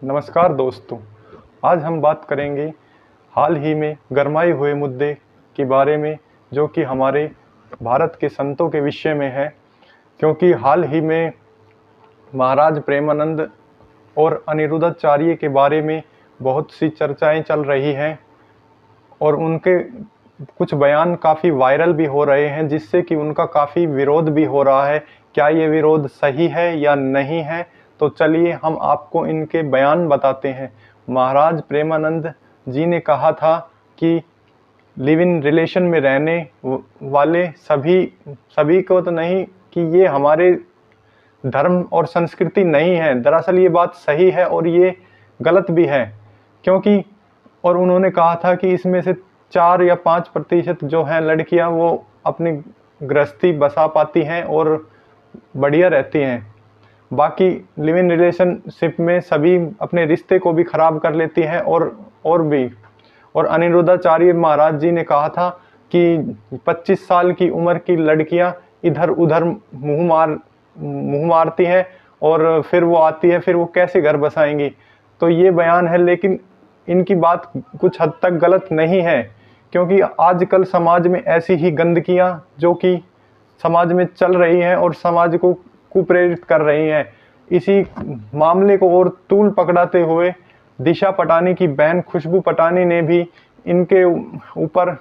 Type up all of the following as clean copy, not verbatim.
नमस्कार दोस्तों। आज हम बात करेंगे हाल ही में गरमाए हुए मुद्दे के बारे में, जो कि हमारे भारत के संतों के विषय में है। क्योंकि हाल ही में महाराज प्रेमानंद और अनिरुद्धाचार्य के बारे में बहुत सी चर्चाएं चल रही हैं और उनके कुछ बयान काफ़ी वायरल भी हो रहे हैं, जिससे कि उनका काफ़ी विरोध भी हो रहा है। क्या ये विरोध सही है या नहीं है? तो चलिए हम आपको इनके बयान बताते हैं। महाराज प्रेमानंद जी ने कहा था कि लिव इन रिलेशन में रहने वाले सभी को तो नहीं, कि ये हमारे धर्म और संस्कृति नहीं है। दरअसल ये बात सही है और ये गलत भी है, क्योंकि और उन्होंने कहा था कि इसमें से 4 या 5% जो हैं लड़कियां, वो अपनी गृहस्थी बसा पाती हैं और बढ़िया रहती हैं। बाकी लिव इन रिलेशनशिप में सभी अपने रिश्ते को भी ख़राब कर लेती हैं और अनिरुद्धाचार्य महाराज जी ने कहा था कि 25 साल की उम्र की लड़कियां इधर उधर मुँह मारती हैं और फिर वो आती है, फिर वो कैसे घर बसाएंगी। तो ये बयान है, लेकिन इनकी बात कुछ हद तक गलत नहीं है, क्योंकि आजकल समाज में ऐसी ही गंदगियां जो कि समाज में चल रही हैं और समाज को कुप्रेरित कर रही हैं। इसी मामले को और तूल पकड़ाते हुए दिशा पटानी की बहन खुशबू पटानी ने भी इनके ऊपर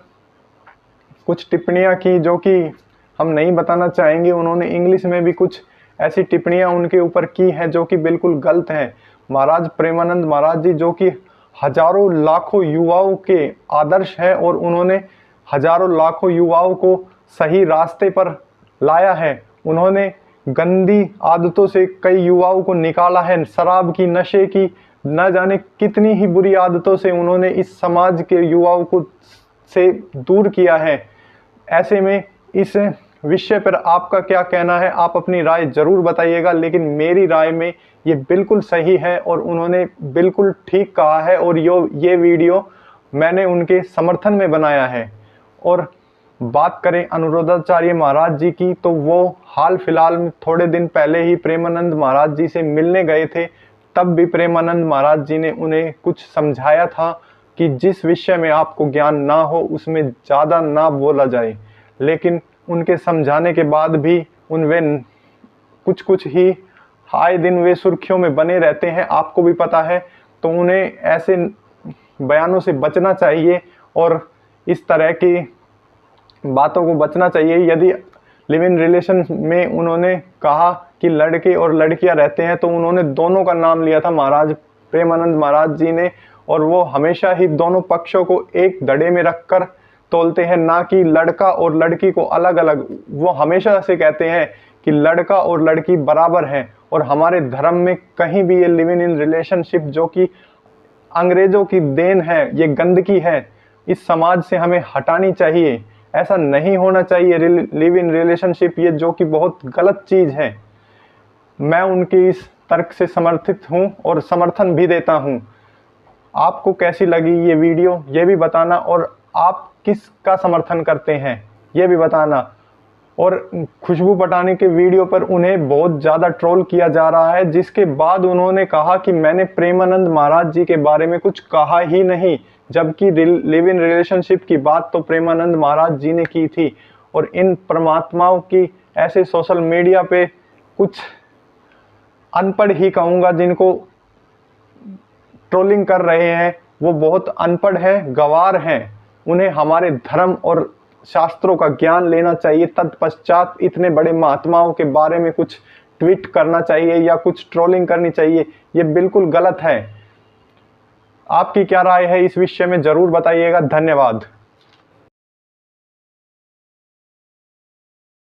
कुछ टिप्पणियां की, जो कि हम नहीं बताना चाहेंगे। उन्होंने इंग्लिश में भी कुछ ऐसी टिप्पणियां उनके ऊपर की हैं जो कि बिल्कुल गलत हैं। महाराज प्रेमानंद महाराज जी, जो कि हजारों लाखों युवाओं के आदर्श हैं और उन्होंने हजारों लाखों युवाओं को सही रास्ते पर लाया है। उन्होंने गंदी आदतों से कई युवाओं को निकाला है। शराब की, नशे की, न जाने कितनी ही बुरी आदतों से उन्होंने इस समाज के युवाओं को से दूर किया है। ऐसे में इस विषय पर आपका क्या कहना है? आप अपनी राय जरूर बताइएगा, लेकिन मेरी राय में ये बिल्कुल सही है और उन्होंने बिल्कुल ठीक कहा है और ये वीडियो मैंने उनके समर्थन में बनाया है। और बात करें अनिरुद्धाचार्य महाराज जी की, तो वो हाल फिलहाल में थोड़े दिन पहले ही प्रेमानंद महाराज जी से मिलने गए थे। तब भी प्रेमानंद महाराज जी ने उन्हें कुछ समझाया था कि जिस विषय में आपको ज्ञान ना हो उसमें ज़्यादा ना बोला जाए। लेकिन उनके समझाने के बाद भी वे कुछ ही आए दिन वे सुर्खियों में बने रहते हैं, आपको भी पता है। तो उन्हें ऐसे बयानों से बचना चाहिए और इस तरह की बातों को बचना चाहिए। यदि लिव इन रिलेशन में उन्होंने कहा कि लड़के और लड़कियां रहते हैं, तो उन्होंने दोनों का नाम लिया था महाराज प्रेमानंद महाराज जी ने, और वो हमेशा ही दोनों पक्षों को एक धड़े में रखकर तोलते हैं, ना कि लड़का और लड़की को अलग अलग। वो हमेशा से कहते हैं कि लड़का और लड़की बराबर हैं, और हमारे धर्म में कहीं भी ये लिव इन रिलेशनशिप, जो कि अंग्रेजों की देन है, ये गंदगी है, इस समाज से हमें हटानी चाहिए। ऐसा नहीं होना चाहिए लिव इन रिलेशनशिप, ये जो कि बहुत गलत चीज़ है। मैं उनके इस तर्क से समर्थित हूँ और समर्थन भी देता हूँ। आपको कैसी लगी ये वीडियो, ये भी बताना, और आप किसका समर्थन करते हैं ये भी बताना। और खुशबू पटानी के वीडियो पर उन्हें बहुत ज़्यादा ट्रोल किया जा रहा है, जिसके बाद उन्होंने कहा कि मैंने प्रेमानंद महाराज जी के बारे में कुछ कहा ही नहीं, जबकि लिव इन रिलेशनशिप की बात तो प्रेमानंद महाराज जी ने की थी। और इन परमात्माओं की ऐसे सोशल मीडिया पे कुछ अनपढ़ ही कहूँगा, जिनको ट्रोलिंग कर रहे हैं, वो बहुत अनपढ़ हैं, गंवार हैं। उन्हें हमारे धर्म और शास्त्रों का ज्ञान लेना चाहिए, तत्पश्चात इतने बड़े महात्माओं के बारे में कुछ ट्वीट करना चाहिए या कुछ ट्रोलिंग करनी चाहिए। ये बिल्कुल गलत है। आपकी क्या राय है इस विषय में, ज़रूर बताइएगा। धन्यवाद।